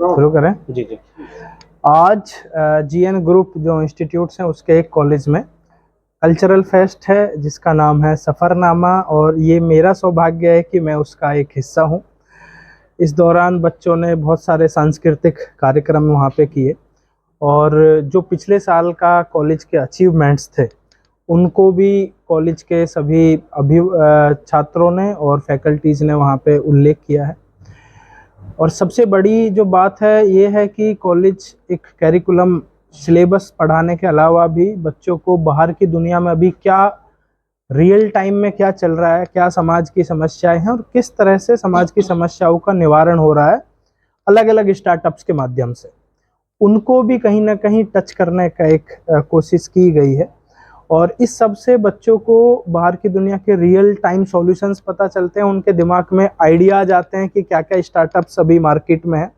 शुरू करें? जी जी। आज जीएन ग्रुप जो इंस्टीट्यूट्स हैं उसके एक कॉलेज में कल्चरल फेस्ट है जिसका नाम है सफ़रनामा, और ये मेरा सौभाग्य है कि मैं उसका एक हिस्सा हूँ। इस दौरान बच्चों ने बहुत सारे सांस्कृतिक कार्यक्रम वहाँ पे किए, और जो पिछले साल का कॉलेज के अचीवमेंट्स थे उनको भी कॉलेज के सभी छात्रों ने और फैकल्टीज़ ने वहाँ पे उल्लेख किया है। और सबसे बड़ी जो बात है ये है कि कॉलेज एक करिकुलम सिलेबस पढ़ाने के अलावा भी बच्चों को बाहर की दुनिया में अभी क्या रियल टाइम में क्या चल रहा है, क्या समाज की समस्याएं हैं और किस तरह से समाज की समस्याओं का निवारण हो रहा है अलग अलग स्टार्टअप्स के माध्यम से, उनको भी कहीं ना कहीं टच करने का एक कोशिश की गई है। और इस सब से बच्चों को बाहर की दुनिया के रियल टाइम सॉल्यूशंस पता चलते हैं, उनके दिमाग में आइडियाज आते हैं कि क्या क्या स्टार्टअप्स अभी मार्केट में है,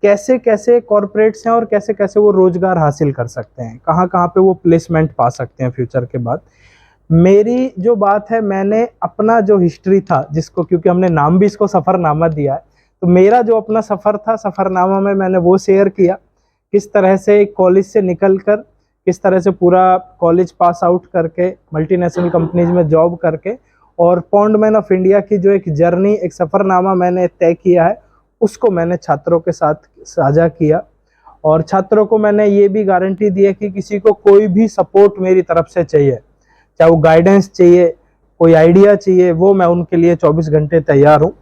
कैसे कैसे कॉरपोरेट्स हैं और कैसे कैसे वो रोजगार हासिल कर सकते हैं, कहाँ कहाँ पे वो प्लेसमेंट पा सकते हैं फ्यूचर के बाद। मेरी जो बात है, मैंने अपना जो हिस्ट्री था जिसको, क्योंकि हमने नाम भी इसको सफ़रनामा दिया है, तो मेरा जो अपना सफ़र था सफ़रनामा में मैंने वो शेयर किया, किस तरह से कॉलेज से निकलकर किस तरह से पूरा कॉलेज पास आउट करके मल्टीनेशनल कंपनीज में जॉब करके और पॉन्डमैन ऑफ इंडिया की जो एक जर्नी, एक सफ़रनामा मैंने तय किया है, उसको मैंने छात्रों के साथ साझा किया। और छात्रों को मैंने ये भी गारंटी दी है कि किसी को कोई भी सपोर्ट मेरी तरफ से चाहिए, चाहे वो गाइडेंस चाहिए, कोई आइडिया चाहिए, वो मैं उनके लिए 24 घंटे तैयार हूँ।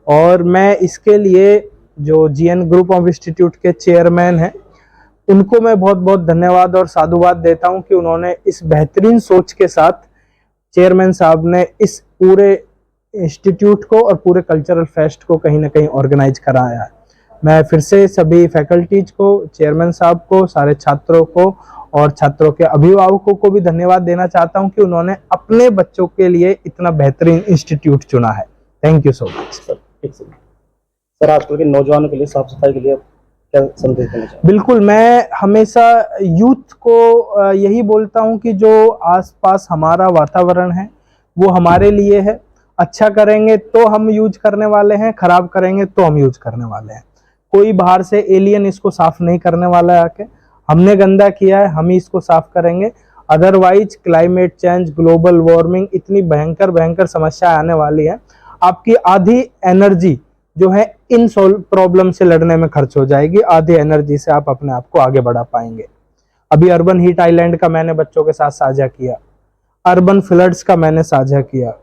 और मैं इसके लिए जो जीएन ग्रुप ऑफ इंस्टीट्यूट के चेयरमैन हैं उनको मैं बहुत बहुत धन्यवाद और साधुवाद देता हूं कि उन्होंने इस बेहतरीन सोच के साथ, चेयरमैन साहब ने इस पूरे इंस्टीट्यूट को और पूरे कल्चरल फेस्ट को कहीं ना कहीं ऑर्गेनाइज कराया है। मैं फिर से सभी फैकल्टीज को, चेयरमैन साहब को, सारे छात्रों को और छात्रों के अभिभावकों को भी धन्यवाद देना चाहता हूं कि उन्होंने अपने बच्चों के लिए इतना बेहतरीन इंस्टीट्यूट चुना है। Thank you so much sir. आजकल के नौजवानों के लिए साफ सफाई के लिए क्या संदेश देना चाहिए? बिल्कुल, मैं हमेशा यूथ को यही बोलता हूं कि जो आसपास हमारा वातावरण है वो हमारे लिए है। अच्छा करेंगे तो हम यूज करने वाले हैं, खराब करेंगे तो हम यूज करने वाले हैं। कोई बाहर से एलियन इसको साफ नहीं करने वाला है आके। हमने गंदा किया है, हम ही इसको साफ करेंगे। Otherwise climate change, global warming, इतनी भयंकर भयंकर समस्या आने वाली है, आपकी आधी एनर्जी जो है इन प्रॉब्लम से लड़ने में खर्च हो जाएगी, आधी एनर्जी से आप अपने आप को आगे बढ़ा पाएंगे। अभी अर्बन हीट आइलैंड का मैंने बच्चों के साथ साझा किया, अर्बन फ्लड्स का मैंने साझा किया।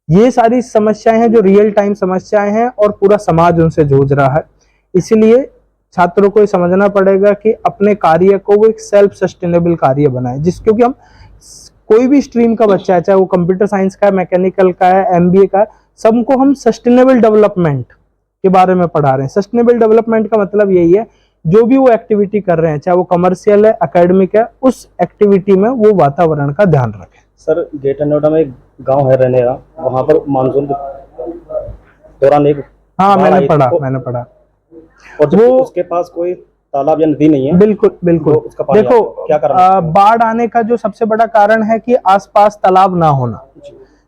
ये सारी समस्याएं हैं जो रियल टाइम समस्याएं हैं और पूरा समाज उनसे जूझ रहा है। इसलिए छात्रों को ये समझना पड़ेगा कि अपने कार्य को वो एक सेल्फ सस्टेनेबल कार्य बनाए, क्योंकि हम कोई भी स्ट्रीम का बच्चा है, चाहे वो कंप्यूटर साइंस का है, मैकेनिकल का है, एमबीए का है, सबको हम सस्टेनेबल डेवलपमेंट के बारे में पढ़ा रहे हैं। सस्टेनेबल डेवलपमेंट का मतलब यही है, जो भी वो एक्टिविटी कर रहे हैं, चाहे वो कमर्शियल है, एकेडमिक है, उस एक्टिविटी में वो वातावरण का ध्यान रखें। सर, ग्रेटर नोएडा में एक गांव है रेनेरा, वहां पर मानसून के दौरान एक मैंने पढ़ा और वो उसके पास कोई तालाब या नदी नहीं है। बिल्कुल बिल्कुल। तो देखो, क्या कारण बाढ़ आने का जो सबसे बड़ा कारण है कि आसपास तालाब ना होना,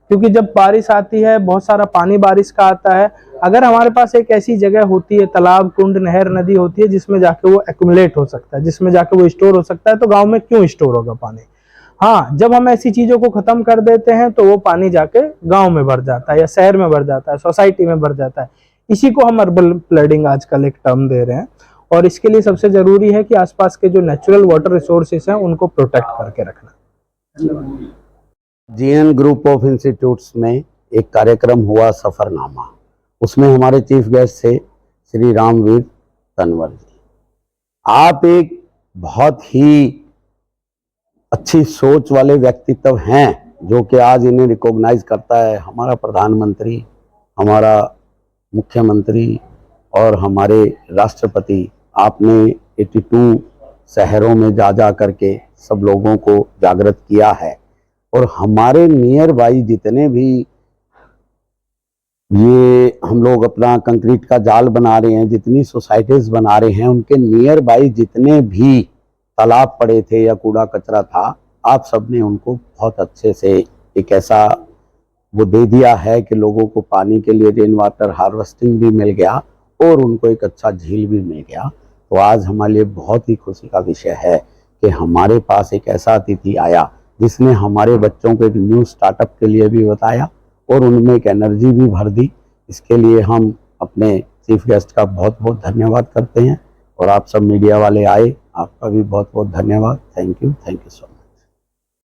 क्योंकि जब बारिश आती है बहुत सारा पानी बारिश का आता है। अगर हमारे पास एक ऐसी जगह होती है, तालाब, कुंड, नहर, नदी होती है जिसमें जाके वो एक्युमुलेट हो सकता है, जिसमें जाके वो स्टोर हो सकता है, तो गांव में क्यों स्टोर होगा पानी? हाँ, जब हम ऐसी चीजों को खत्म कर देते हैं तो वो पानी जाके गांव में भर जाता है या शहर में भर जाता है, सोसाइटी में भर जाता है। इसी को हम अर्बन फ्लडिंग आजकल एक टर्म दे रहे हैं। और इसके लिए सबसे जरूरी है कि आसपास के जो नेचुरल वाटर रिसोर्सेस हैं उनको प्रोटेक्ट करके रखना। जीएन ग्रुप ऑफ इंस्टीट्यूट्स में एक कार्यक्रम हुआ सफ़रनामा, उसमें हमारे चीफ गेस्ट थे श्री रामवीर तनवर जी। आप एक बहुत ही अच्छी सोच वाले व्यक्तित्व हैं जो कि आज इन्हें रिकॉग्नाइज करता है हमारा प्रधानमंत्री, हमारा मुख्यमंत्री और हमारे राष्ट्रपति। आपने 82 शहरों में जा करके सब लोगों को जागृत किया है, और हमारे नियर बाई जितने भी ये हम लोग अपना कंक्रीट का जाल बना रहे हैं, जितनी सोसाइटीज बना रहे हैं, उनके नियर बाई जितने भी तालाब पड़े थे या कूड़ा कचरा था, आप सबने उनको बहुत अच्छे से एक ऐसा वो दे दिया है कि लोगों को पानी के लिए रेन वाटर हार्वेस्टिंग भी मिल गया और उनको एक अच्छा झील भी मिल गया। तो आज हमारे लिए बहुत ही खुशी का विषय है कि हमारे पास एक ऐसा अतिथि आया जिसने हमारे बच्चों को एक न्यू स्टार्टअप के लिए भी बताया और उनमें एक एनर्जी भी भर दी। इसके लिए हम अपने चीफ गेस्ट का बहुत बहुत धन्यवाद करते हैं और आप सब मीडिया वाले आए, आपका भी बहुत बहुत धन्यवाद। Thank you so much.